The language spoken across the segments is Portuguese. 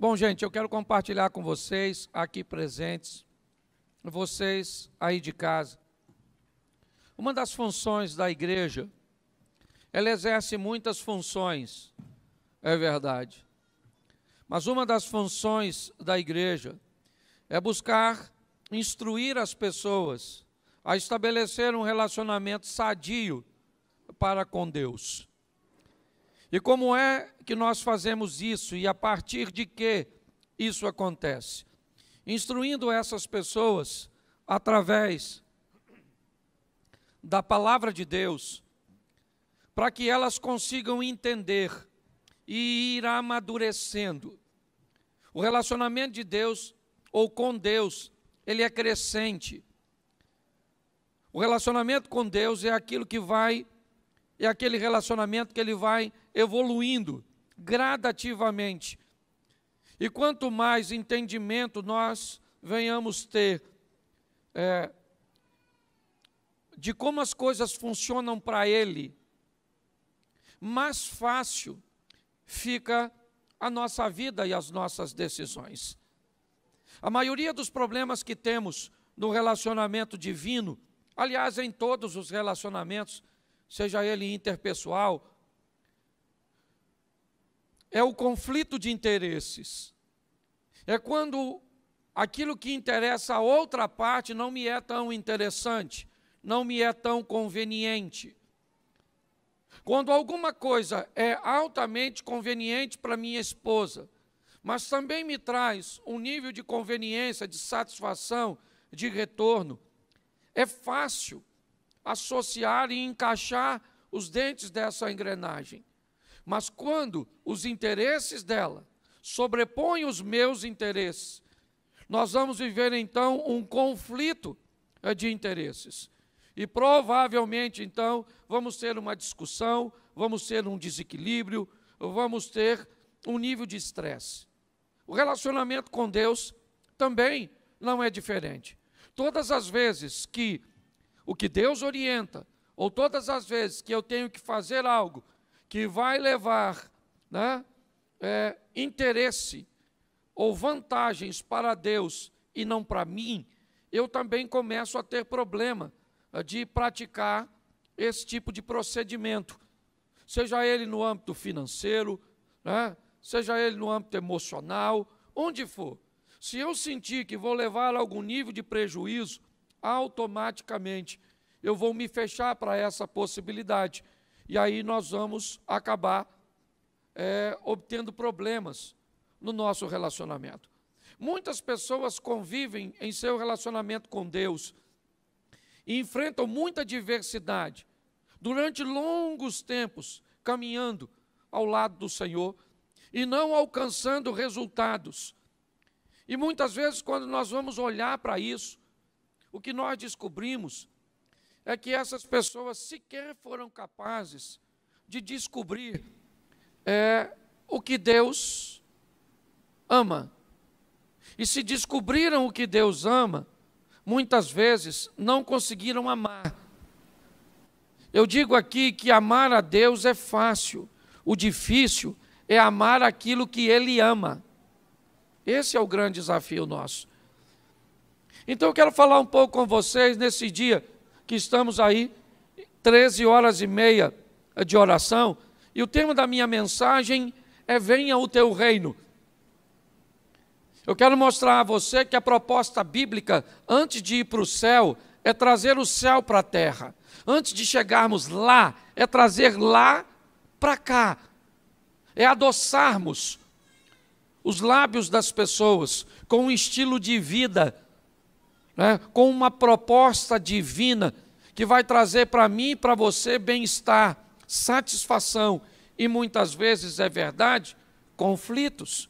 Bom, gente, eu quero compartilhar com vocês aqui presentes, vocês aí de casa. Uma das funções da igreja, ela exerce muitas funções, é verdade. Mas uma das funções da igreja é buscar instruir as pessoas a estabelecer um relacionamento sadio para com Deus. E como é que nós fazemos isso e a partir de que isso acontece? Instruindo essas pessoas através da palavra de Deus, para que elas consigam entender e ir amadurecendo. O relacionamento de Deus ou com Deus, ele é crescente. O relacionamento com Deus é aquilo que vai, é aquele relacionamento que ele vai evoluindo gradativamente. E quanto mais entendimento nós venhamos ter de como as coisas funcionam para ele, mais fácil fica a nossa vida e as nossas decisões. A maioria dos problemas que temos no relacionamento divino, aliás, em todos os relacionamentos, seja ele interpessoal, é o conflito de interesses. É quando aquilo que interessa a outra parte não me é tão interessante, não me é tão conveniente. Quando alguma coisa é altamente conveniente para minha esposa, mas também me traz um nível de conveniência, de satisfação, de retorno, é fácil associar e encaixar os dentes dessa engrenagem. Mas quando os interesses dela sobrepõem os meus interesses, nós vamos viver então um conflito de interesses. E provavelmente então vamos ter uma discussão, vamos ter um desequilíbrio, vamos ter um nível de estresse. O relacionamento com Deus também não é diferente. Todas as vezes que o que Deus orienta, ou todas as vezes que eu tenho que fazer algo que vai levar interesse ou vantagens para Deus e não para mim, eu também começo a ter problema de praticar esse tipo de procedimento, seja ele no âmbito financeiro, seja ele no âmbito emocional, onde for. Se eu sentir que vou levar a algum nível de prejuízo, automaticamente eu vou me fechar para essa possibilidade. E aí nós vamos acabar obtendo problemas no nosso relacionamento. Muitas pessoas convivem em seu relacionamento com Deus e enfrentam muita adversidade durante longos tempos, caminhando ao lado do Senhor e não alcançando resultados. E muitas vezes, quando nós vamos olhar para isso, o que nós descobrimos é que essas pessoas sequer foram capazes de descobrir o que Deus ama. E se descobriram o que Deus ama, muitas vezes não conseguiram amar. Eu digo aqui que amar a Deus é fácil, o difícil é amar aquilo que Ele ama. Esse é o grande desafio nosso. Então eu quero falar um pouco com vocês nesse dia que estamos aí, 13h30 de oração, e o tema da minha mensagem é Venha o Teu Reino. Eu quero mostrar a você que a proposta bíblica, antes de ir para o céu, é trazer o céu para a terra. Antes de chegarmos lá, é trazer lá para cá. É adoçarmos os lábios das pessoas com um estilo de vida, com uma proposta divina que vai trazer para mim e para você bem-estar, satisfação e muitas vezes, é verdade, conflitos.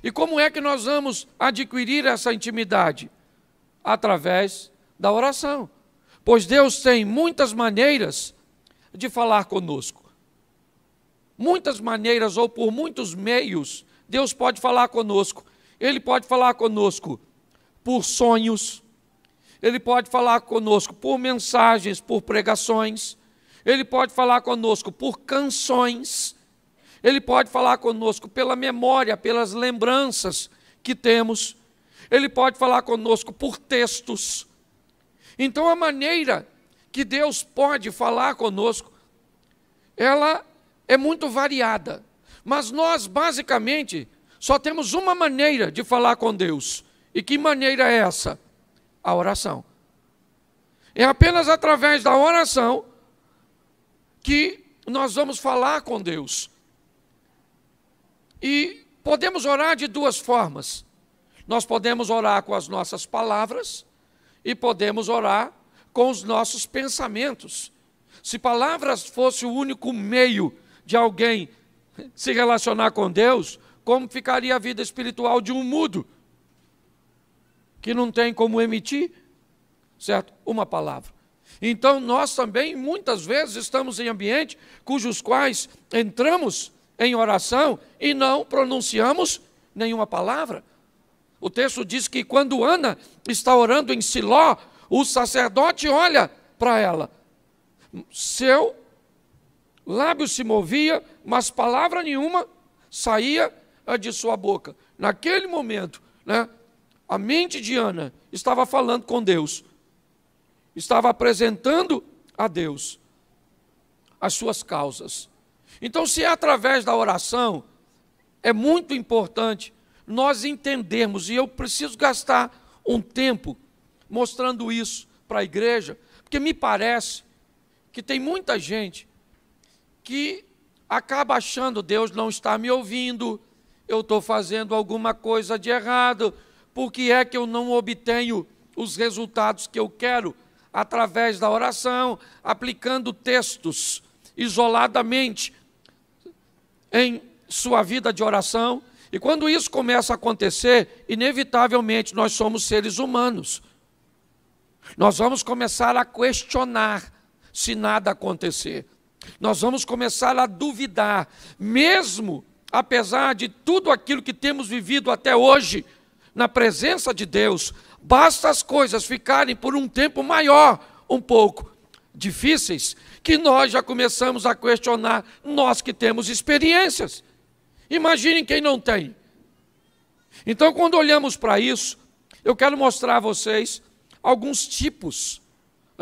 E como é que nós vamos adquirir essa intimidade? Através da oração. Pois Deus tem muitas maneiras de falar conosco. Muitas maneiras ou por muitos meios, Deus pode falar conosco. Ele pode falar conosco por sonhos. Ele pode falar conosco por mensagens, por pregações. Ele pode falar conosco por canções. Ele pode falar conosco pela memória, pelas lembranças que temos. Ele pode falar conosco por textos. Então, a maneira que Deus pode falar conosco, ela é muito variada. Mas nós, basicamente, só temos uma maneira de falar com Deus. E que maneira é essa? A oração. É apenas através da oração que nós vamos falar com Deus. E podemos orar de duas formas. Nós podemos orar com as nossas palavras e podemos orar com os nossos pensamentos. Se palavras fosse o único meio de alguém se relacionar com Deus, como ficaria a vida espiritual de um mudo, que não tem como emitir, certo? Uma palavra. Então, nós também, muitas vezes, estamos em ambientes cujos quais entramos em oração e não pronunciamos nenhuma palavra. O texto diz que quando Ana está orando em Siló, o sacerdote olha para ela. Seu lábio se movia, mas palavra nenhuma saía de sua boca. Naquele momento, a mente de Ana estava falando com Deus. Estava apresentando a Deus as suas causas. Então, se é através da oração, é muito importante nós entendermos, e eu preciso gastar um tempo mostrando isso para a igreja, porque me parece que tem muita gente que acaba achando Deus não está me ouvindo, eu estou fazendo alguma coisa de errado, por que é que eu não obtenho os resultados que eu quero através da oração, aplicando textos isoladamente em sua vida de oração. E quando isso começa a acontecer, inevitavelmente nós somos seres humanos. Nós vamos começar a questionar se nada acontecer. Nós vamos começar a duvidar, mesmo apesar de tudo aquilo que temos vivido até hoje, na presença de Deus, basta as coisas ficarem por um tempo maior, um pouco difíceis, que nós já começamos a questionar, nós que temos experiências. Imaginem quem não tem. Então, quando olhamos para isso, eu quero mostrar a vocês alguns tipos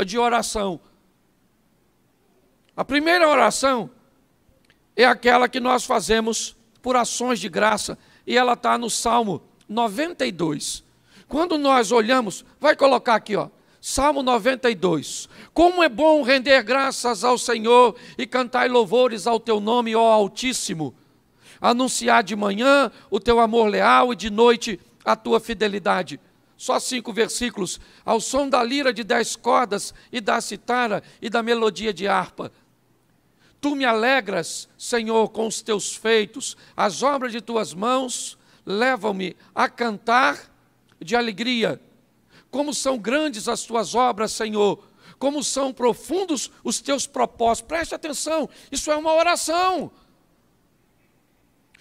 de oração. A primeira oração é aquela que nós fazemos por ações de graça, e ela está no Salmo 92. Quando nós olhamos, vai colocar aqui, Salmo 92. Como é bom render graças ao Senhor e cantar louvores ao teu nome, ó Altíssimo. Anunciar de manhã o teu amor leal e de noite a tua fidelidade. Só 5 versículos. Ao som da lira de 10 cordas e da citara e da melodia de harpa. Tu me alegras, Senhor, com os teus feitos. As obras de tuas mãos levam-me a cantar de alegria. Como são grandes as tuas obras, Senhor. Como são profundos os teus propósitos. Preste atenção, isso é uma oração.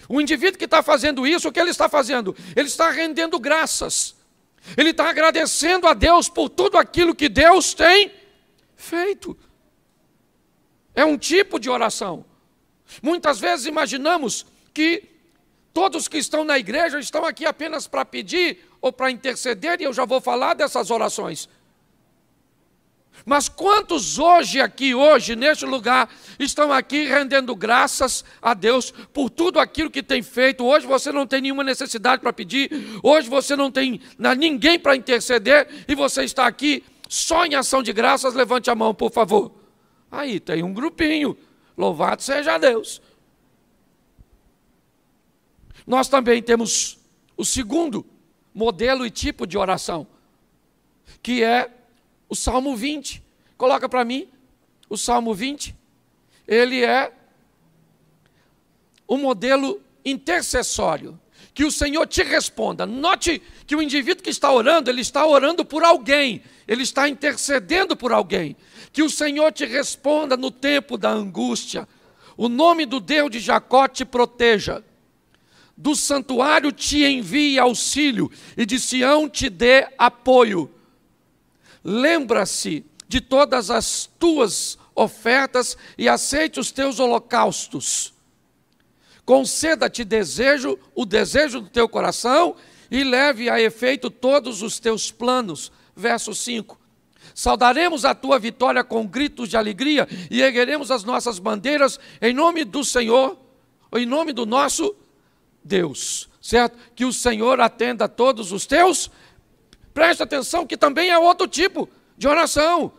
O indivíduo que está fazendo isso, o que ele está fazendo? Ele está rendendo graças. Ele está agradecendo a Deus por tudo aquilo que Deus tem feito. É um tipo de oração. Muitas vezes imaginamos que todos que estão na igreja estão aqui apenas para pedir ou para interceder, e eu já vou falar dessas orações. Mas quantos hoje, neste lugar, estão aqui rendendo graças a Deus por tudo aquilo que tem feito? Hoje você não tem nenhuma necessidade para pedir, hoje você não tem ninguém para interceder, e você está aqui só em ação de graças. Levante a mão, por favor. Aí tem um grupinho, louvado seja Deus. Nós também temos o segundo modelo e tipo de oração, que é o Salmo 20, coloca para mim, o Salmo 20, ele é um modelo intercessório, que o Senhor te responda. Note que o indivíduo que está orando, ele está orando por alguém, ele está intercedendo por alguém, que o Senhor te responda no tempo da angústia, o nome do Deus de Jacó te proteja, do santuário te envie auxílio, e de Sião te dê apoio. Lembra-se de todas as tuas ofertas e aceite os teus holocaustos. conceda-te o desejo do teu coração e leve a efeito todos os teus planos. Verso 5. Saudaremos a tua vitória com gritos de alegria e ergueremos as nossas bandeiras em nome do Senhor, em nome do nosso Deus. Certo? Que o Senhor atenda a todos os teus. Presta atenção que também é outro tipo de oração.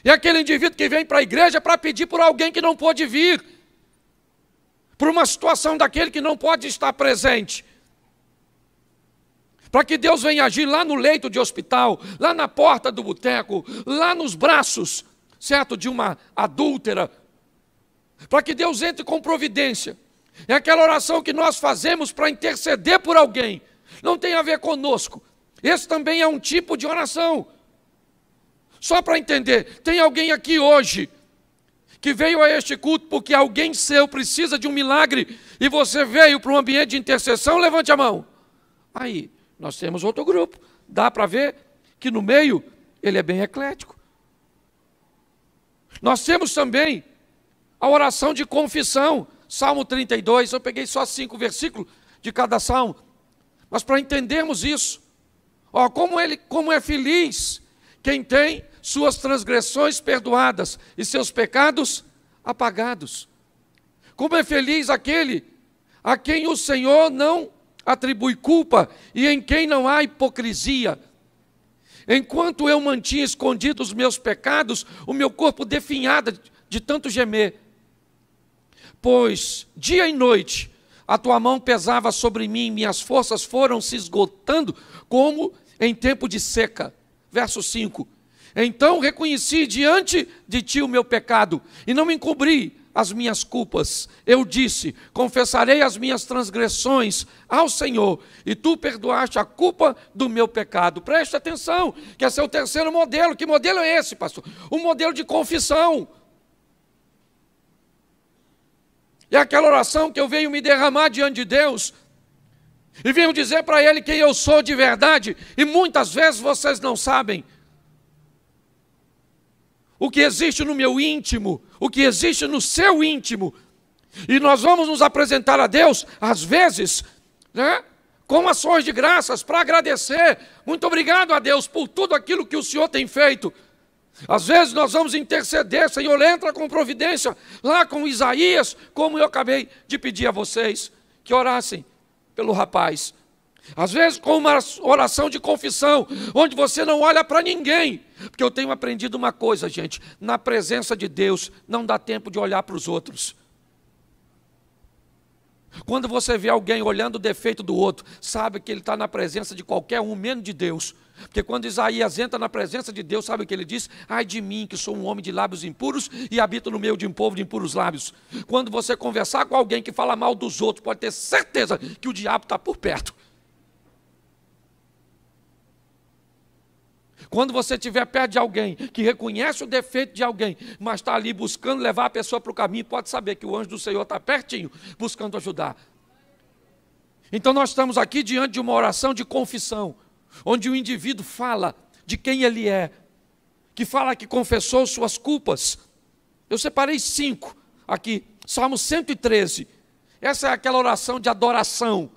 É aquele indivíduo que vem para a igreja para pedir por alguém que não pôde vir, por uma situação daquele que não pode estar presente, para que Deus venha agir lá no leito de hospital, lá na porta do boteco, lá nos braços, certo, de uma adúltera, para que Deus entre com providência. É aquela oração que nós fazemos para interceder por alguém, não tem a ver conosco. Esse também é um tipo de oração. Só para entender, tem alguém aqui hoje que veio a este culto porque alguém seu precisa de um milagre e você veio para um ambiente de intercessão? Levante a mão. Aí, nós temos outro grupo. Dá para ver que no meio ele é bem eclético. Nós temos também a oração de confissão. Salmo 32, eu peguei só 5 versículos de cada salmo. Mas para entendermos isso, ó, como é feliz quem tem suas transgressões perdoadas e seus pecados apagados. Como é feliz aquele a quem o Senhor não atribui culpa e em quem não há hipocrisia. Enquanto eu mantinha escondidos os meus pecados, o meu corpo definhava de tanto gemer. Pois dia e noite a tua mão pesava sobre mim, minhas forças foram se esgotando como em tempo de seca. Verso 5. Então reconheci diante de ti o meu pecado e não me encobri as minhas culpas. Eu disse, confessarei as minhas transgressões ao Senhor e tu perdoaste a culpa do meu pecado. Preste atenção, que esse é o terceiro modelo. Que modelo é esse, pastor? O modelo de confissão. É aquela oração que eu venho me derramar diante de Deus e venho dizer para Ele quem eu sou de verdade, e muitas vezes vocês não sabem o que existe no meu íntimo, o que existe no seu íntimo, e nós vamos nos apresentar a Deus, às vezes, né, com ações de graças, para agradecer. Muito obrigado a Deus por tudo aquilo que o Senhor tem feito. Às vezes nós vamos interceder, Senhor, entra com providência, lá com Isaías, como eu acabei de pedir a vocês, que orassem pelo rapaz. Às vezes com uma oração de confissão, onde você não olha para ninguém, porque eu tenho aprendido uma coisa, gente, na presença de Deus, não dá tempo de olhar para os outros. Quando você vê alguém olhando o defeito do outro, sabe que ele está na presença de qualquer um, menos de Deus. Porque quando Isaías entra na presença de Deus, sabe o que ele diz? Ai de mim, que sou um homem de lábios impuros e habito no meio de um povo de impuros lábios. Quando você conversar com alguém que fala mal dos outros, pode ter certeza que o diabo está por perto. Quando você estiver perto de alguém que reconhece o defeito de alguém, mas está ali buscando levar a pessoa para o caminho, pode saber que o anjo do Senhor está pertinho, buscando ajudar. Então nós estamos aqui diante de uma oração de confissão, onde o indivíduo fala de quem ele é, que fala que confessou suas culpas. Eu separei 5 aqui, Salmo 113, essa é aquela oração de adoração.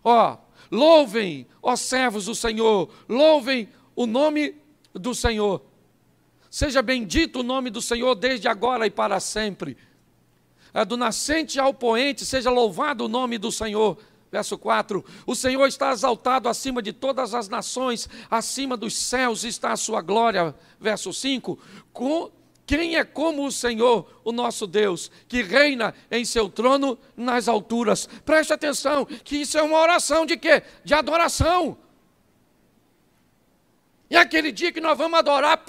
Ó, louvem, ó servos do Senhor, louvem o nome do Senhor. Seja bendito o nome do Senhor desde agora e para sempre. Do nascente ao poente, seja louvado o nome do Senhor. Verso 4, o Senhor está exaltado acima de todas as nações, acima dos céus está a sua glória. Verso 5, quem é como o Senhor, o nosso Deus, que reina em seu trono nas alturas? Preste atenção, que isso é uma oração de quê? De adoração. É aquele dia que nós vamos adorar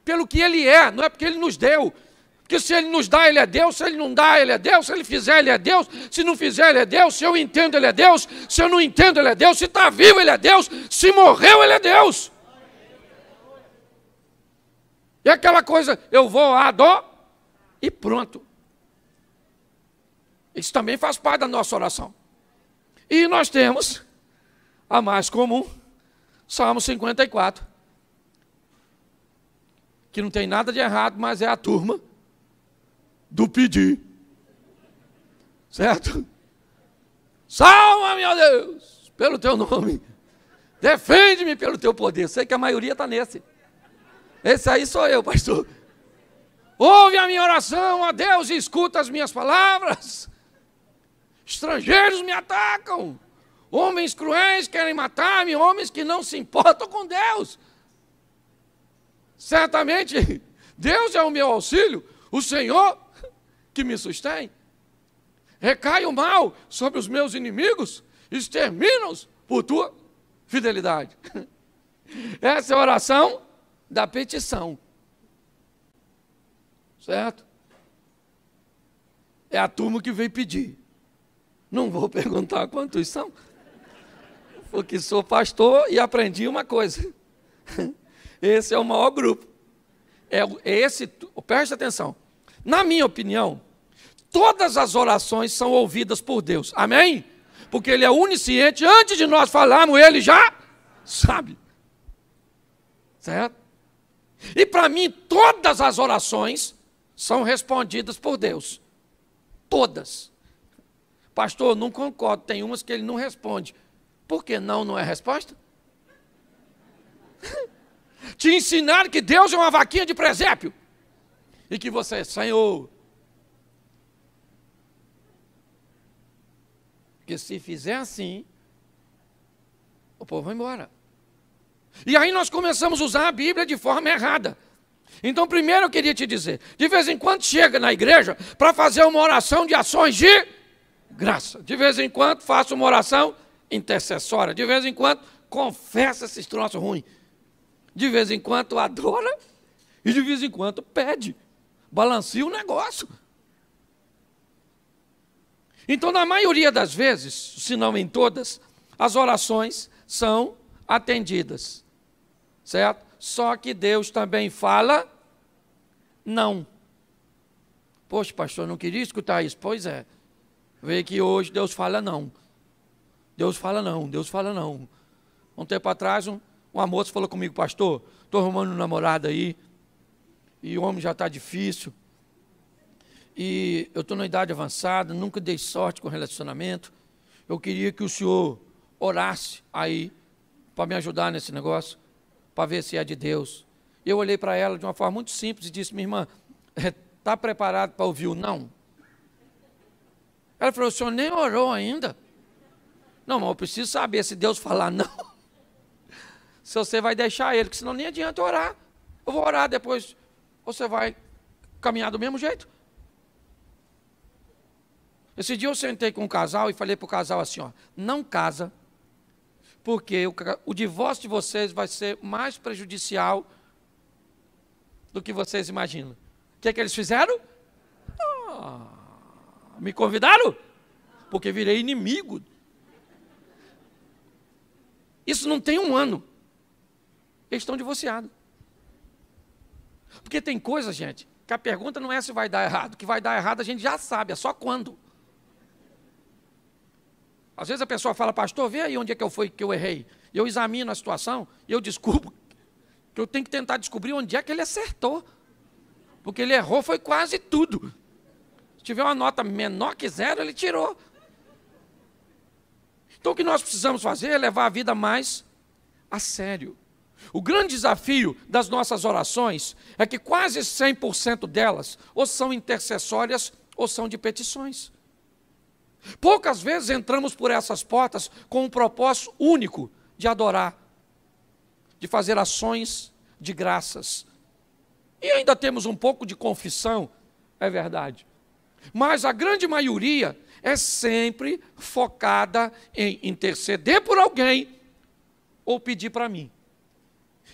pelo que Ele é, não é porque Ele nos deu. Porque se Ele nos dá, Ele é Deus, se Ele não dá, Ele é Deus, se Ele fizer, Ele é Deus, se não fizer, Ele é Deus, se eu entendo, Ele é Deus, se eu não entendo, Ele é Deus, se está vivo, Ele é Deus, se morreu, Ele é Deus. E aquela coisa, eu vou adorar e pronto. Isso também faz parte da nossa oração. E nós temos a mais comum, Salmo 54. Que não tem nada de errado, mas é a turma do pedir. Certo? Salva-me, ó Deus, pelo teu nome. Defende-me pelo teu poder. Sei que a maioria está nesse. Esse aí sou eu, pastor. Ouve a minha oração, ó Deus, e escuta as minhas palavras. Estrangeiros me atacam. Homens cruéis querem matar-me, homens que não se importam com Deus. Certamente, Deus é o meu auxílio, o Senhor que me sustém. Recai o mal sobre os meus inimigos, extermina-os por tua fidelidade. Essa é a oração da petição. Certo? É a turma que veio pedir. Não vou perguntar quantos são, porque sou pastor e aprendi uma coisa. Esse é o maior grupo. Preste atenção. Na minha opinião, todas as orações são ouvidas por Deus. Amém? Porque Ele é onisciente, antes de nós falarmos, Ele já sabe. Certo? E para mim, todas as orações são respondidas por Deus. Todas. Pastor, não concordo, tem umas que Ele não responde. Por que não é resposta? Te ensinaram que Deus é uma vaquinha de presépio. E que você, Senhor, que se fizer assim, o povo vai embora. E aí nós começamos a usar a Bíblia de forma errada. Então, primeiro eu queria te dizer, de vez em quando chega na igreja para fazer uma oração de ações de graça. De vez em quando faça uma oração intercessória. De vez em quando confessa esses troços ruins. De vez em quando adora e de vez em quando pede. Balanceia o negócio. Então, na maioria das vezes, se não em todas, as orações são atendidas. Certo? Só que Deus também fala não. Poxa, pastor, não queria escutar isso. Pois é. Vê que hoje Deus fala não. Deus fala não, Deus fala não. Um tempo atrás, uma moça falou comigo, pastor, estou arrumando um namorado aí, e o homem já está difícil, e eu estou na idade avançada, nunca dei sorte com relacionamento, eu queria que o senhor orasse aí, para me ajudar nesse negócio, para ver se é de Deus. Eu olhei para ela de uma forma muito simples e disse, minha irmã, está preparado para ouvir o não? Ela falou, o senhor nem orou ainda? Não, mas eu preciso saber se Deus falar não. Se você vai deixar ele, porque senão nem adianta orar. Eu vou orar depois, você vai caminhar do mesmo jeito. Esse dia eu sentei com um casal e falei para o casal assim, ó, não casa, porque o divórcio de vocês vai ser mais prejudicial do que vocês imaginam. O que é que eles fizeram? Me convidaram? Porque virei inimigo. Isso não tem um ano. Eles estão divorciados. Porque tem coisa, gente, que a pergunta não é se vai dar errado. O que vai dar errado a gente já sabe, é só quando. Às vezes a pessoa fala, pastor, vê aí onde é que eu errei. Eu examino a situação e eu descubro que eu tenho que tentar descobrir onde é que ele acertou. Porque ele errou foi quase tudo. Se tiver uma nota menor que 0, ele tirou. Então o que nós precisamos fazer é levar a vida mais a sério. O grande desafio das nossas orações é que quase 100% delas ou são intercessórias ou são de petições. Poucas vezes entramos por essas portas com um propósito único de adorar, de fazer ações de graças. E ainda temos um pouco de confissão, é verdade. Mas a grande maioria é sempre focada em interceder por alguém ou pedir para mim.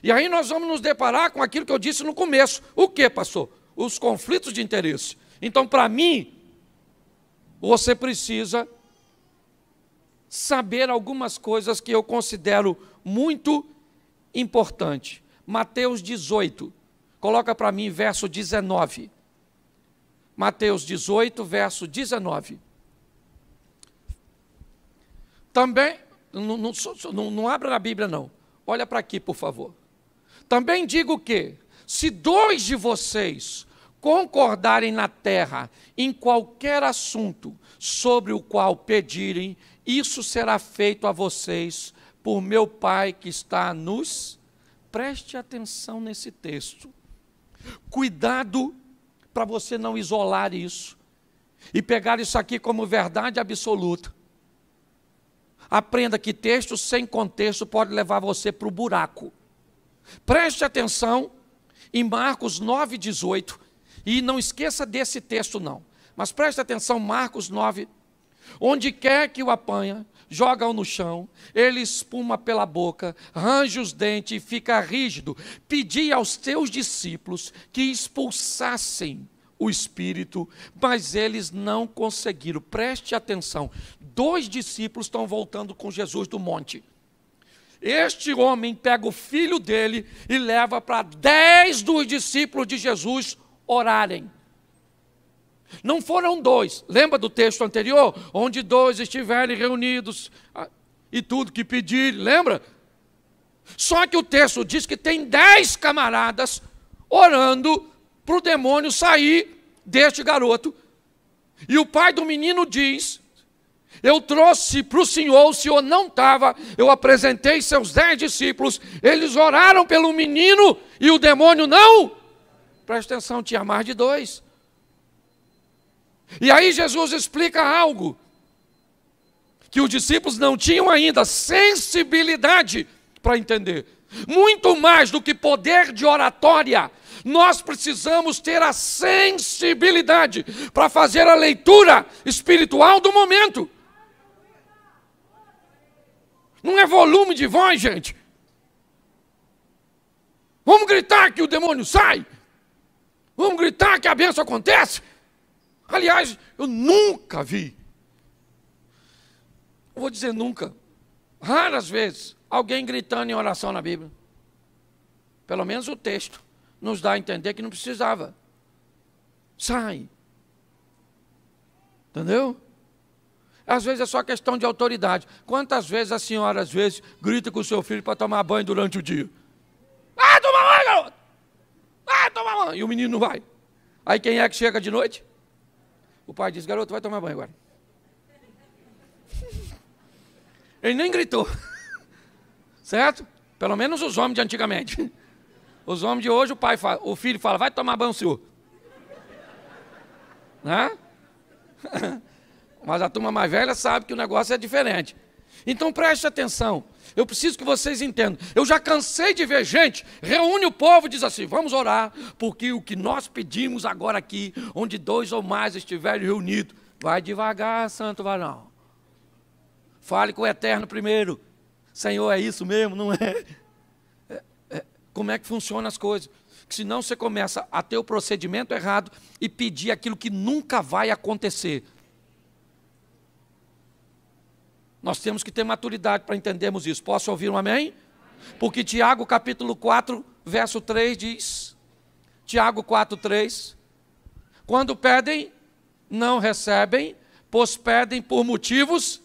E aí nós vamos nos deparar com aquilo que eu disse no começo. O que, pastor? Os conflitos de interesse. Então, para mim, você precisa saber algumas coisas que eu considero muito importantes. Mateus 18. Coloca para mim verso 19. Mateus 18, verso 19. Também, não abra na Bíblia não. Olha para aqui, por favor. Também digo que, se 2 de vocês concordarem na terra em qualquer assunto sobre o qual pedirem, isso será feito a vocês por meu Pai que está nos... Preste atenção nesse texto. Cuidado para você não isolar isso e pegar isso aqui como verdade absoluta. Aprenda que texto sem contexto pode levar você para o buraco. Preste atenção em Marcos 9,18. E não esqueça desse texto não. Mas preste atenção, Marcos 9. Onde quer que o apanha, joga-o no chão, ele espuma pela boca, range os dentes e fica rígido. Pedi aos teus discípulos que expulsassem o espírito, mas eles não conseguiram. Preste atenção. 2 discípulos estão voltando com Jesus do monte. Este homem pega o filho dele e leva para 10 dos discípulos de Jesus orarem. Não foram 2, lembra do texto anterior? Onde 2 estiverem reunidos e tudo que pedirem, lembra? Só que o texto diz que tem 10 camaradas orando para o demônio sair deste garoto. E o pai do menino diz: eu trouxe para o senhor não estava, eu apresentei seus 10 discípulos, eles oraram pelo menino e o demônio não. Presta atenção, tinha mais de 2. E aí Jesus explica algo que os discípulos não tinham ainda sensibilidade para entender. Muito mais do que poder de oratória, nós precisamos ter a sensibilidade para fazer a leitura espiritual do momento. Não é volume de voz, gente. Vamos gritar que o demônio sai. Vamos gritar que a bênção acontece. Aliás, eu nunca vi, vou dizer nunca, raras vezes, alguém gritando em oração na Bíblia. Pelo menos o texto nos dá a entender que não precisava. Sai. Entendeu? Às vezes é só questão de autoridade. Quantas vezes a senhora, às vezes, grita com o seu filho para tomar banho durante o dia? Ah, toma banho, garoto! Ah, toma banho! E o menino não vai. Aí quem é que chega de noite? O pai diz: garoto, vai tomar banho agora. Ele nem gritou. Certo? Pelo menos os homens de antigamente. Os homens de hoje, o filho fala: vai tomar banho, senhor. Né? Mas a turma mais velha sabe que o negócio é diferente. Então preste atenção. Eu preciso que vocês entendam. Eu já cansei de ver gente, reúne o povo e diz assim: vamos orar, porque o que nós pedimos agora aqui, onde 2 ou mais estiverem reunidos, vai devagar, santo varão. Fale com o Eterno primeiro. Senhor, é isso mesmo? Não é? Como é que funcionam as coisas? Que senão você começa a ter o procedimento errado e pedir aquilo que nunca vai acontecer. Nós temos que ter maturidade para entendermos isso. Posso ouvir um amém? Porque Tiago capítulo 4, verso 3 diz, Tiago 4, 3, quando pedem, não recebem, pois pedem por motivos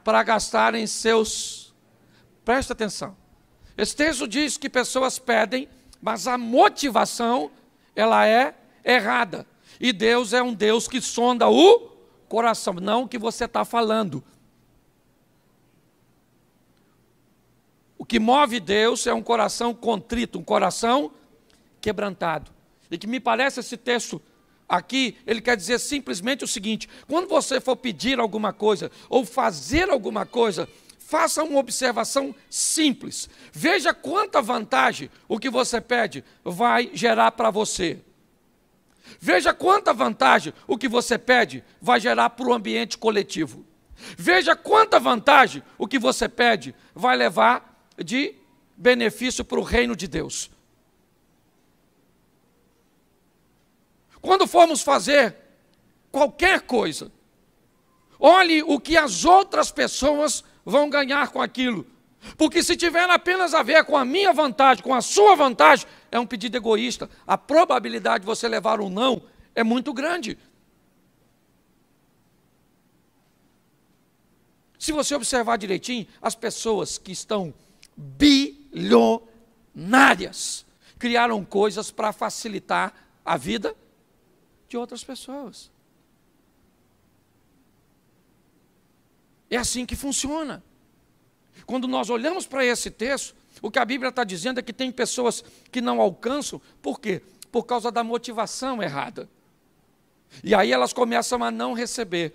para gastarem seus... Presta atenção. Esse texto diz que pessoas pedem, mas a motivação, ela é errada. E Deus é um Deus que sonda o coração, não o que você está falando. O que move Deus é um coração contrito, um coração quebrantado. E que me parece esse texto aqui, ele quer dizer simplesmente o seguinte: quando você for pedir alguma coisa ou fazer alguma coisa, faça uma observação simples. Veja quanta vantagem o que você pede vai gerar para você. Veja quanta vantagem o que você pede vai gerar para o ambiente coletivo. Veja quanta vantagem o que você pede vai levar de benefício para o reino de Deus. Quando formos fazer qualquer coisa, olhe o que as outras pessoas vão ganhar com aquilo. Porque se tiver apenas a ver com a minha vantagem, com a sua vantagem, é um pedido egoísta. A probabilidade de você levar um não é muito grande. Se você observar direitinho, as pessoas que estão bilionárias criaram coisas para facilitar a vida de outras pessoas. É assim que funciona. Quando nós olhamos para esse texto, o que a Bíblia está dizendo é que tem pessoas que não alcançam, por quê? Por causa da motivação errada. E aí elas começam a não receber.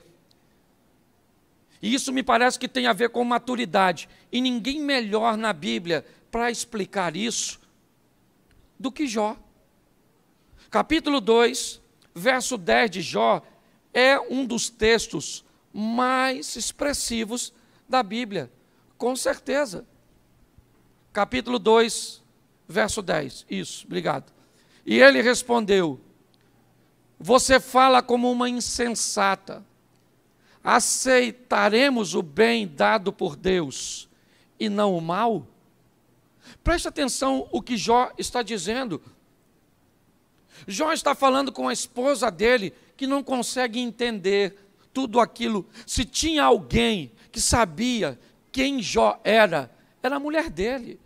E isso me parece que tem a ver com maturidade. E ninguém melhor na Bíblia para explicar isso do que Jó. Capítulo 2, verso 10 de Jó, é um dos textos mais expressivos da Bíblia, com certeza. Capítulo 2, verso 10, isso, obrigado. E ele respondeu: você fala como uma insensata. Aceitaremos o bem dado por Deus e não o mal? Preste atenção o que Jó está dizendo. Jó está falando com a esposa dele, que não consegue entender tudo aquilo. Se tinha alguém que sabia quem Jó era a mulher dele.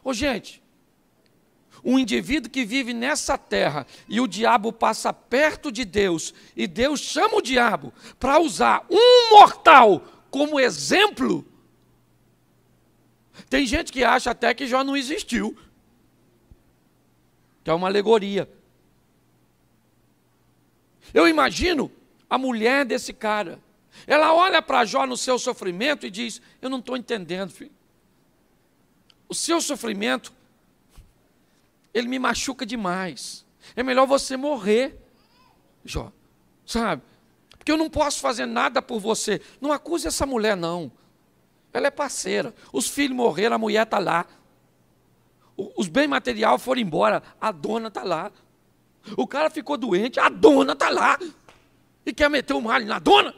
Ô gente, um indivíduo que vive nessa terra e o diabo passa perto de Deus e Deus chama o diabo para usar um mortal como exemplo. Tem gente que acha até que Jó não existiu, que é uma alegoria. Eu imagino a mulher desse cara. Ela olha para Jó no seu sofrimento e diz: eu não estou entendendo, filho. O seu sofrimento, ele me machuca demais. É melhor você morrer, Jó. Sabe? Porque eu não posso fazer nada por você. Não acuse essa mulher, não. Ela é parceira. Os filhos morreram, a mulher está lá. Os bens materiais foram embora, a dona está lá. O cara ficou doente, a dona está lá. E quer meter o malho na dona?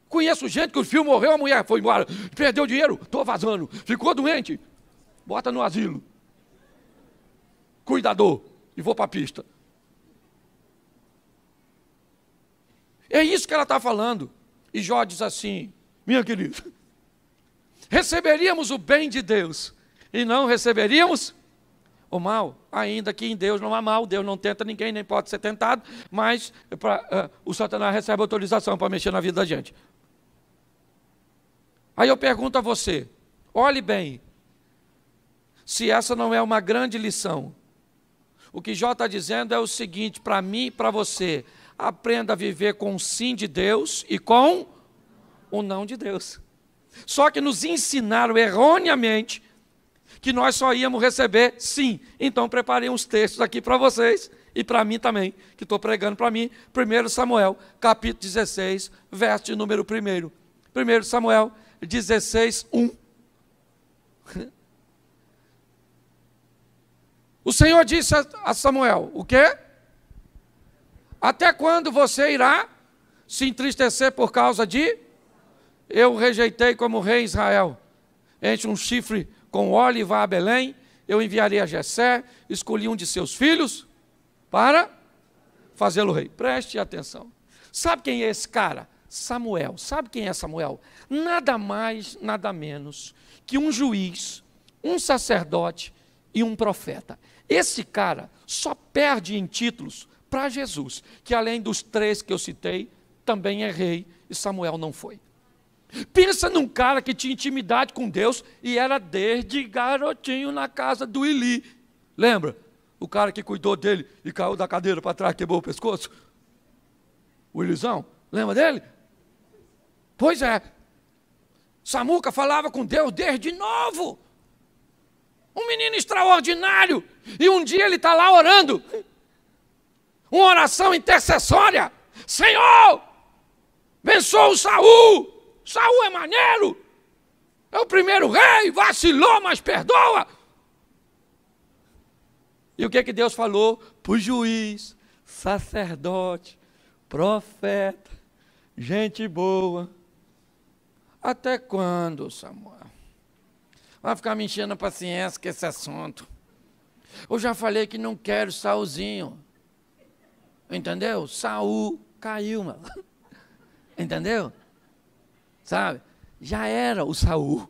Conheço gente que o filho morreu, a mulher foi embora. Perdeu dinheiro, estou vazando. Ficou doente, bota no asilo. Cuidador, e vou para a pista. É isso que ela está falando. E Jó diz assim: minha querida, receberíamos o bem de Deus e não receberíamos o mal, ainda que em Deus não há mal. Deus não tenta ninguém, nem pode ser tentado, mas o Satanás recebe autorização para mexer na vida da gente. Aí eu pergunto a você, olhe bem, se essa não é uma grande lição. O que Jó está dizendo é o seguinte, para mim e para você: aprenda a viver com o sim de Deus e com o não de Deus. Só que nos ensinaram erroneamente que nós só íamos receber sim. Então preparei uns textos aqui para vocês e para mim também, que estou pregando para mim. 1 Samuel, capítulo 16, verso de número 1. 1 Samuel 16, 1. O Senhor disse a Samuel: o quê? Até quando você irá se entristecer por causa de... eu rejeitei como rei Israel. Enche um chifre com óleo e vá a Belém. Eu enviarei a Jessé, escolhi um de seus filhos para fazê-lo rei. Preste atenção. Sabe quem é esse cara? Samuel. Sabe quem é Samuel? Nada mais, nada menos que um juiz, um sacerdote e um profeta. Esse cara só perde em títulos para Jesus, que além dos 3 que eu citei, também é rei, e Samuel não foi. Pensa num cara que tinha intimidade com Deus e era desde garotinho na casa do Eli. Lembra? O cara que cuidou dele e caiu da cadeira para trás, quebrou o pescoço? O Elisão, lembra dele? Pois é. Samuca falava com Deus desde novo. Um menino extraordinário. E um dia ele está lá orando. Uma oração intercessória. Senhor, abençoa o Saul. Saul é maneiro. É o primeiro rei. Vacilou, mas perdoa. E o que Deus falou? Para o juiz, sacerdote, profeta, gente boa. Até quando, Samuel? Vai ficar me enchendo a paciência com esse assunto. Eu já falei que não quero Saulzinho. Entendeu? Saul caiu, mano. Entendeu? Sabe? Já era o Saul.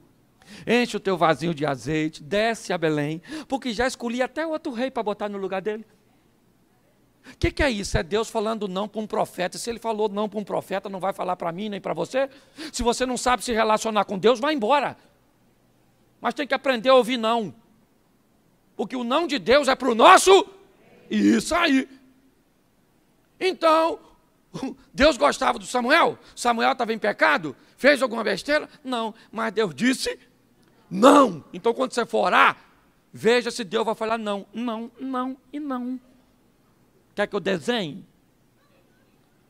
Enche o teu vasinho de azeite, desce a Belém, porque já escolhi até outro rei para botar no lugar dele. O que é isso? É Deus falando não para um profeta. Se ele falou não para um profeta, não vai falar para mim nem para você? Se você não sabe se relacionar com Deus, vai embora. Mas tem que aprender a ouvir não. Porque o não de Deus é para o nosso. Isso aí. Então, Deus gostava do Samuel? Samuel estava em pecado? Fez alguma besteira? Não. Mas Deus disse não. Então, quando você for orar, veja se Deus vai falar não, não, não e não. Quer que eu desenhe?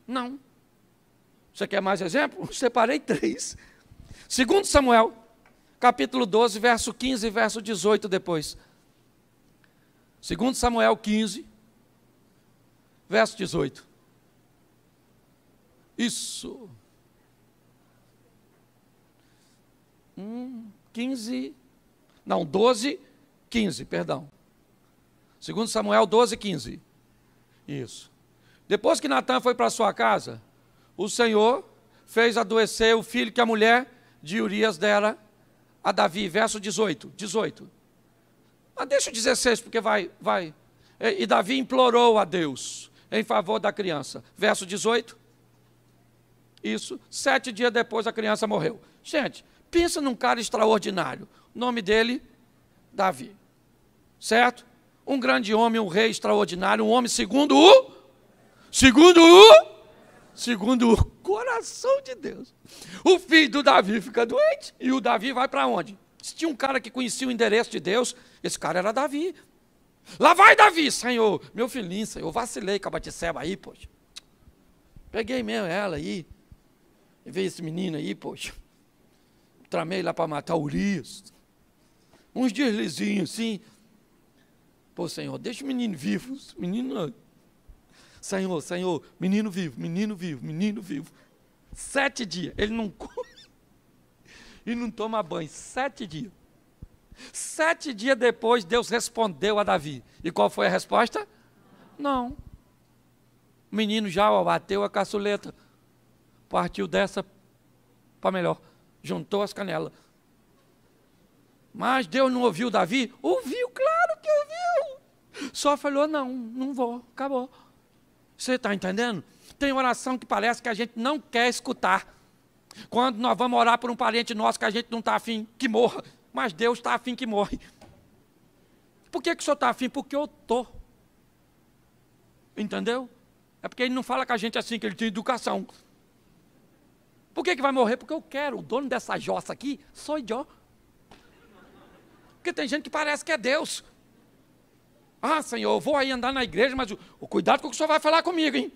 Não. Você quer mais exemplo? Separei 3. 2 Samuel, capítulo 12, verso 15 e verso 18 depois. 2 Samuel 15, verso 18. Isso. 12, 15, perdão. 2 Samuel 12, 15. Isso. Depois que Natã foi para sua casa, o Senhor fez adoecer o filho que a mulher de Urias dera a Davi. Verso 18. Mas deixa o 16, porque vai. E Davi implorou a Deus em favor da criança. Verso 18. Isso. 7 dias depois a criança morreu. Gente, pensa num cara extraordinário. O nome dele, Davi. Certo? Um grande homem, um rei extraordinário, um homem segundo o coração de Deus. O filho do Davi fica doente e o Davi vai para onde? Se tinha um cara que conhecia o endereço de Deus, esse cara era Davi. Lá vai Davi, Senhor, meu filhinho, Senhor, eu vacilei com a Batseba aí, poxa. Peguei mesmo ela aí, e veio esse menino aí, poxa. Tramei lá para matar Urias. Uns deslizinhos assim. Pô, Senhor, deixa o menino vivo. Menino, Senhor, menino vivo. 7 dias. Ele não come e não toma banho. 7 dias. 7 dias depois, Deus respondeu a Davi. E qual foi a resposta? Não. O menino já bateu a caçuleta. Partiu dessa para melhor. Juntou as canelas. Mas Deus não ouviu Davi? Ouviu, claro que ouviu. Só falou, não vou, acabou. Você está entendendo? Tem oração que parece que a gente não quer escutar. Quando nós vamos orar por um parente nosso que a gente não está afim que morra, mas Deus está afim que morre. Por que o senhor está afim? Porque eu estou. Entendeu? É porque ele não fala com a gente assim, que ele tem educação. Por que vai morrer? Porque eu quero. O dono dessa jossa aqui sou eu. Porque tem gente que parece que é Deus. Ah, Senhor, eu vou aí andar na igreja, mas o cuidado com o que o senhor vai falar comigo, hein?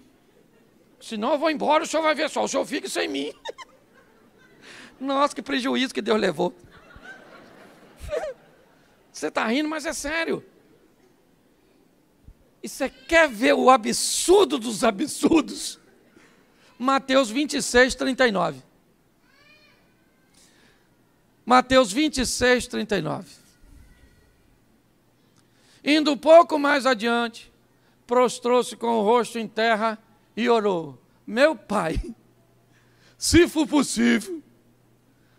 Senão eu vou embora, o senhor vai ver só, o senhor fica sem mim. Nossa, que prejuízo que Deus levou. Você está rindo, mas é sério. E você quer ver o absurdo dos absurdos? Mateus 26, 39. Mateus 26, 39. Indo um pouco mais adiante, prostrou-se com o rosto em terra e orou: meu Pai, se for possível,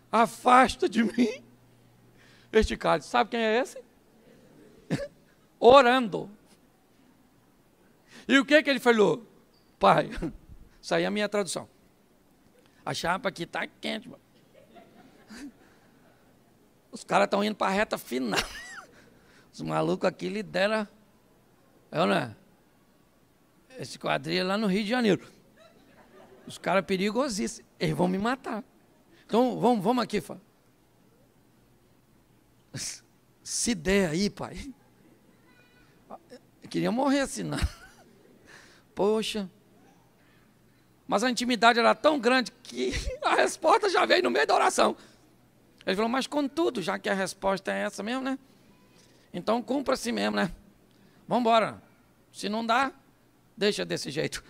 afasta de mim este cálice. Sabe quem é esse? Orando. E o que ele falou? Pai, isso aí é a minha tradução. A chapa aqui está quente, mano. Os caras estão indo para a reta final. Os malucos aqui lideram. Não é? Esse quadrilha lá no Rio de Janeiro. Os caras perigosíssimos. Eles vão me matar. Então, vamos aqui, Fábio. Se der aí, pai. Eu queria morrer assim, não. Poxa. Mas a intimidade era tão grande que a resposta já veio no meio da oração. Ele falou, mas contudo, já que a resposta é essa mesmo, né? Então cumpra assim mesmo, né? Vamos embora. Se não dá, deixa desse jeito.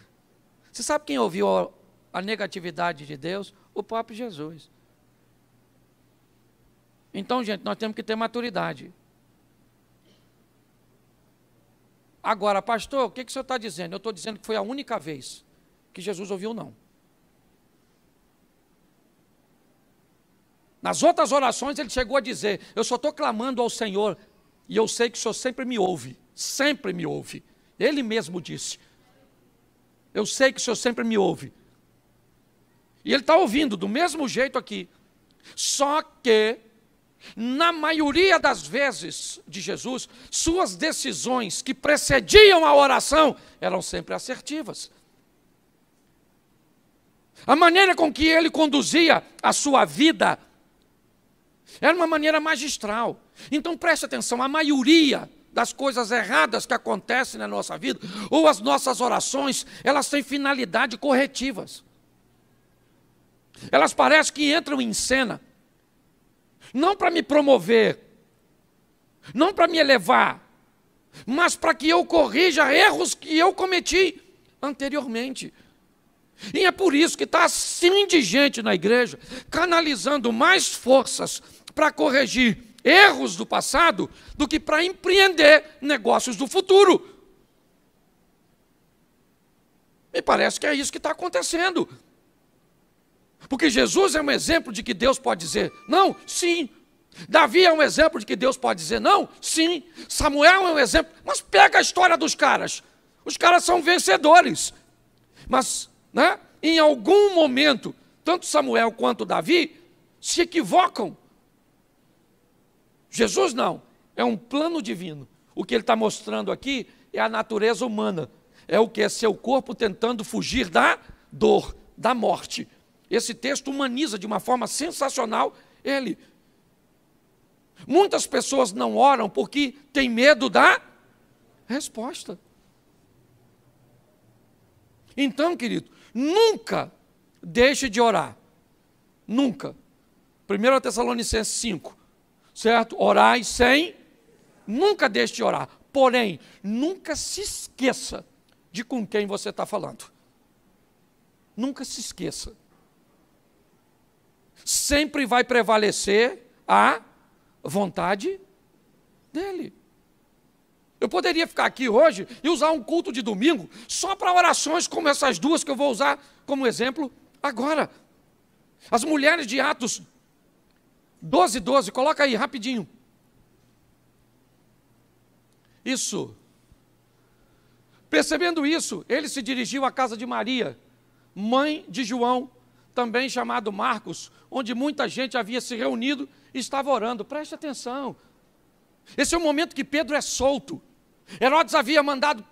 Você sabe quem ouviu a negatividade de Deus? O próprio Jesus. Então, gente, nós temos que ter maturidade. Agora, pastor, o que o senhor está dizendo? Eu estou dizendo que foi a única vez que Jesus ouviu não. Nas outras orações ele chegou a dizer, eu só estou clamando ao Senhor, e eu sei que o Senhor sempre me ouve, ele mesmo disse. eu sei que o senhor sempre me ouve. E ele está ouvindo do mesmo jeito aqui. Só que, na maioria das vezes de Jesus, suas decisões que precediam a oração eram sempre assertivas. A maneira com que ele conduzia a sua vida era uma maneira magistral. Então preste atenção, a maioria das coisas erradas que acontecem na nossa vida, ou as nossas orações, elas têm finalidade corretivas. Elas parecem que entram em cena, não para me promover, não para me elevar, mas para que eu corrija erros que eu cometi anteriormente. E é por isso que está assim de gente na igreja, canalizando mais forças para corrigir erros do passado do que para empreender negócios do futuro. Me parece que é isso que está acontecendo. Porque Jesus é um exemplo de que Deus pode dizer não, sim. Davi é um exemplo de que Deus pode dizer não, sim. Samuel é um exemplo. Mas pega a história dos caras. Os caras são vencedores. Mas, né, em algum momento, tanto Samuel quanto Davi se equivocam. Jesus não. É um plano divino. O que ele está mostrando aqui é a natureza humana. É o que é seu corpo tentando fugir da dor, da morte. Esse texto humaniza de uma forma sensacional ele. Muitas pessoas não oram porque têm medo da resposta. Então, querido, nunca deixe de orar. Nunca. 1 Tessalonicenses 5, certo? Orai sem, nunca deixe de orar. Porém, nunca se esqueça de com quem você está falando. Nunca se esqueça. Sempre vai prevalecer a vontade dele. Eu poderia ficar aqui hoje e usar um culto de domingo só para orações como essas duas que eu vou usar como exemplo agora. As mulheres de Atos 12:12, coloca aí rapidinho. Isso. Percebendo isso, ele se dirigiu à casa de Maria, mãe de João, também chamado Marcos, onde muita gente havia se reunido e estava orando. Preste atenção. Esse é o momento que Pedro é solto. Herodes havia mandado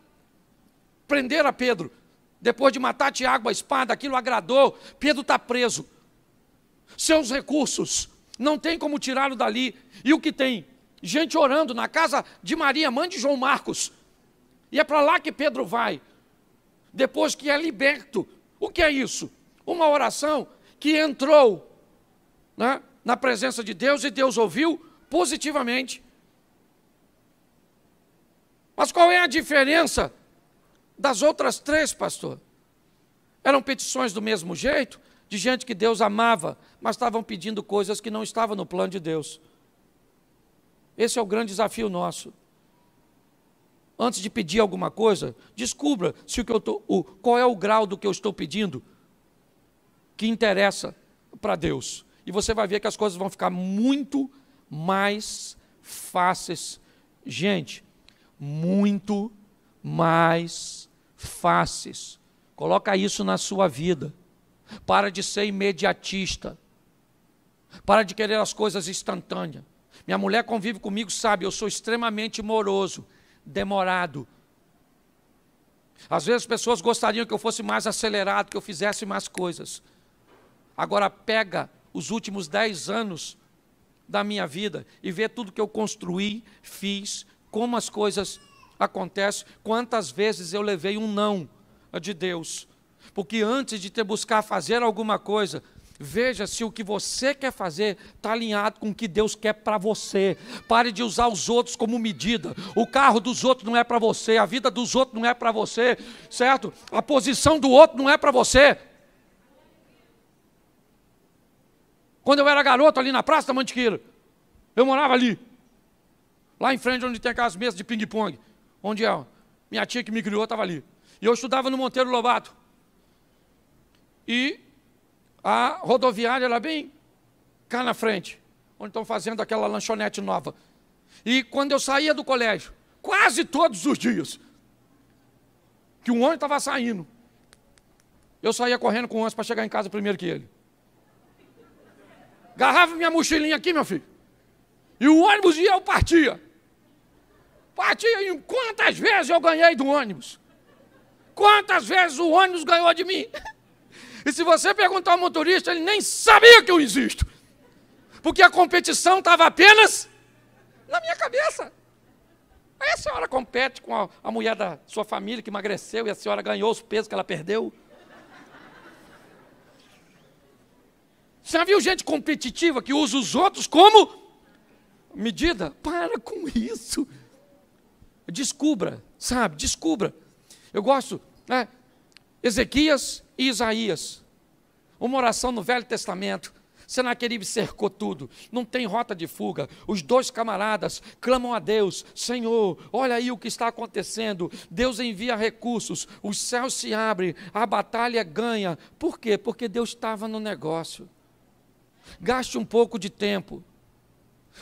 prender a Pedro. Depois de matar Tiago a espada, aquilo agradou. Pedro está preso. Seus recursos, não tem como tirá-lo dali. E o que tem? Gente orando na casa de Maria, mãe de João Marcos. E é para lá que Pedro vai. Depois que é liberto. O que é isso? Uma oração que entrou, né, na presença de Deus e Deus ouviu positivamente. Mas qual é a diferença das outras três, pastor? Eram petições do mesmo jeito, de gente que Deus amava, mas estavam pedindo coisas que não estavam no plano de Deus. Esse é o grande desafio nosso. Antes de pedir alguma coisa, descubra se qual é o grau do que eu estou pedindo que interessa para Deus. E você vai ver que as coisas vão ficar muito mais fáceis. Gente, muito mais fáceis. Coloca isso na sua vida. Para de ser imediatista. Para de querer as coisas instantâneas. Minha mulher convive comigo, sabe, eu sou extremamente moroso, demorado. Às vezes as pessoas gostariam que eu fosse mais acelerado, que eu fizesse mais coisas. Agora pega os últimos 10 anos da minha vida e vê tudo que eu construí, fiz, como as coisas acontecem, quantas vezes eu levei um não de Deus. Porque antes de te buscar fazer alguma coisa, veja se o que você quer fazer está alinhado com o que Deus quer para você. Pare de usar os outros como medida. O carro dos outros não é para você, a vida dos outros não é para você, certo? A posição do outro não é para você. Quando eu era garoto ali na Praça da Mantiqueira, eu morava ali, lá em frente onde tem aquelas mesas de ping-pong, onde minha tia que me criou estava ali. E eu estudava no Monteiro Lobato. E a rodoviária era bem cá na frente, onde estão fazendo aquela lanchonete nova. E quando eu saía do colégio, quase todos os dias, que um ônibus estava saindo, eu saía correndo com o ônibus para chegar em casa primeiro que ele. Agarrava minha mochilinha aqui, meu filho. E o ônibus ia, eu partia. Partia, e quantas vezes eu ganhei do ônibus? Quantas vezes o ônibus ganhou de mim? E se você perguntar ao motorista, ele nem sabia que eu existo. Porque a competição estava apenas na minha cabeça. Aí a senhora compete com a mulher da sua família que emagreceu e a senhora ganhou os pesos que ela perdeu. Você já viu gente competitiva que usa os outros como medida? Para com isso. Descubra, sabe? Descubra. Eu gosto, né? Ezequias e Isaías. Uma oração no Velho Testamento. Senaqueribe cercou tudo, não tem rota de fuga. Os dois camaradas clamam a Deus: Senhor, olha aí o que está acontecendo. Deus envia recursos, os céus se abrem, a batalha ganha. Por quê? Porque Deus estava no negócio. Gaste um pouco de tempo.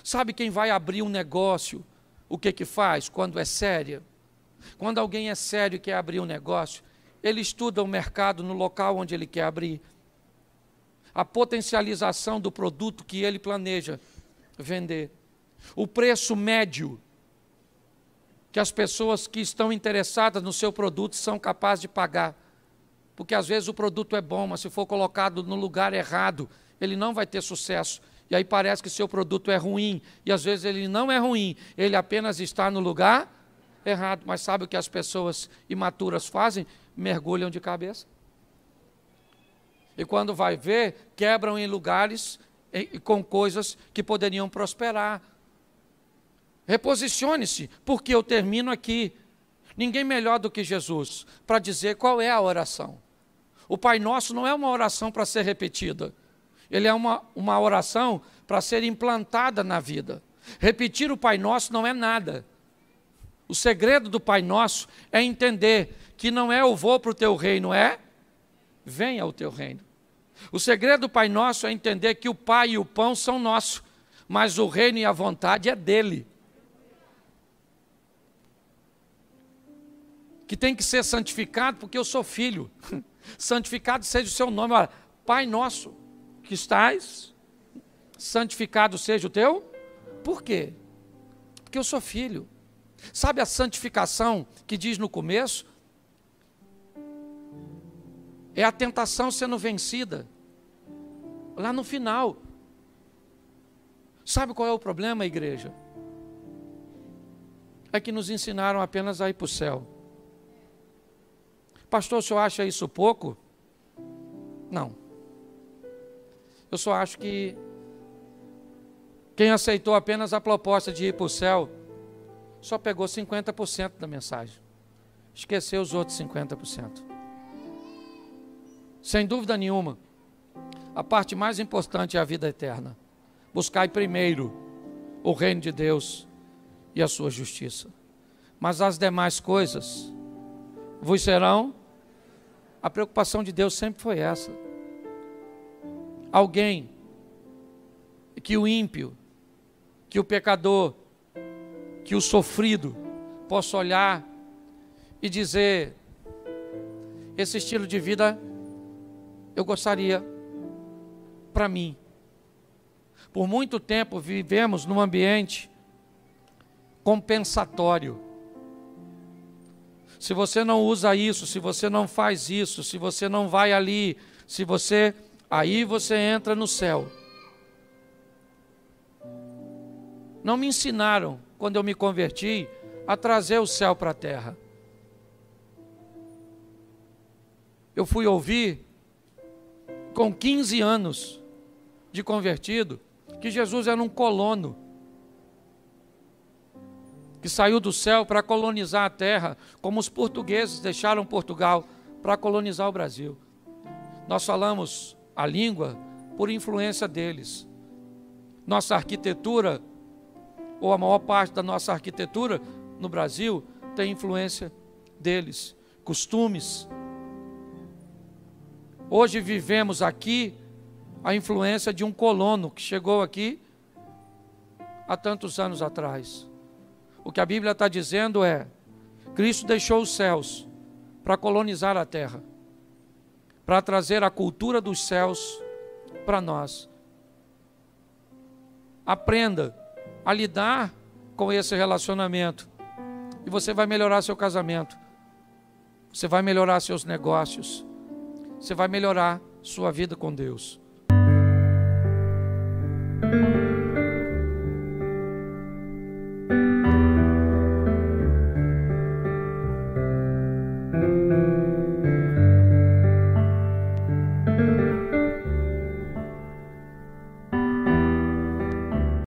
Sabe quem vai abrir um negócio? O que faz quando é sério? Quando alguém é sério e quer abrir um negócio, ele estuda o mercado no local onde ele quer abrir. A potencialização do produto que ele planeja vender. O preço médio que as pessoas que estão interessadas no seu produto são capazes de pagar. Porque às vezes o produto é bom, mas se for colocado no lugar errado, ele não vai ter sucesso. E aí parece que seu produto é ruim. E às vezes ele não é ruim, ele apenas está no lugar errado. Mas sabe o que as pessoas imaturas fazem? Mergulham de cabeça. E quando vai ver, quebram em lugares com coisas que poderiam prosperar. Reposicione-se, porque eu termino aqui. Ninguém melhor do que Jesus para dizer qual é a oração. O Pai Nosso não é uma oração para ser repetida. Ele é uma oração para ser implantada na vida. Repetir o Pai Nosso não é nada. O segredo do Pai Nosso é entender que não é eu vou para o teu reino, é venha o teu reino. O segredo do Pai Nosso é entender que o Pai e o pão são nossos, mas o reino e a vontade é dele. Que tem que ser santificado porque eu sou filho. Santificado seja o seu nome. Olha, Pai Nosso que estás, santificado seja o teu. Por quê? Porque eu sou filho. Sabe a santificação que diz no começo? É a tentação sendo vencida. Lá no final. Sabe qual é o problema, igreja? É que nos ensinaram apenas a ir para o céu. Pastor, o senhor acha isso pouco? Não. Eu só acho que quem aceitou apenas a proposta de ir para o céu só pegou 50% da mensagem. Esqueceu os outros 50%. Sem dúvida nenhuma, a parte mais importante é a vida eterna. Buscai primeiro o reino de Deus e a sua justiça. Mas as demais coisas vos serão. A preocupação de Deus sempre foi essa. Alguém que o ímpio, que o pecador, que o sofrido possa olhar e dizer: esse estilo de vida eu gostaria para mim. Por muito tempo vivemos num ambiente compensatório. Se você não usa isso, se você não faz isso, se você não vai ali, aí você entra no céu. Não me ensinaram, quando eu me converti, a trazer o céu para a terra. Eu fui ouvir, com 15 anos de convertido, que Jesus era um colono, que saiu do céu para colonizar a terra, como os portugueses deixaram Portugal para colonizar o Brasil. Nós falamos a língua por influência deles. Nossa arquitetura, ou a maior parte da nossa arquitetura no Brasil, tem influência deles. Costumes. Hoje vivemos aqui a influência de um colono que chegou aqui há tantos anos atrás. O que a Bíblia está dizendo é: Cristo deixou os céus para colonizar a terra. para trazer a cultura dos céus para nós. Aprenda a lidar com esse relacionamento e você vai melhorar seu casamento, você vai melhorar seus negócios, você vai melhorar sua vida com Deus.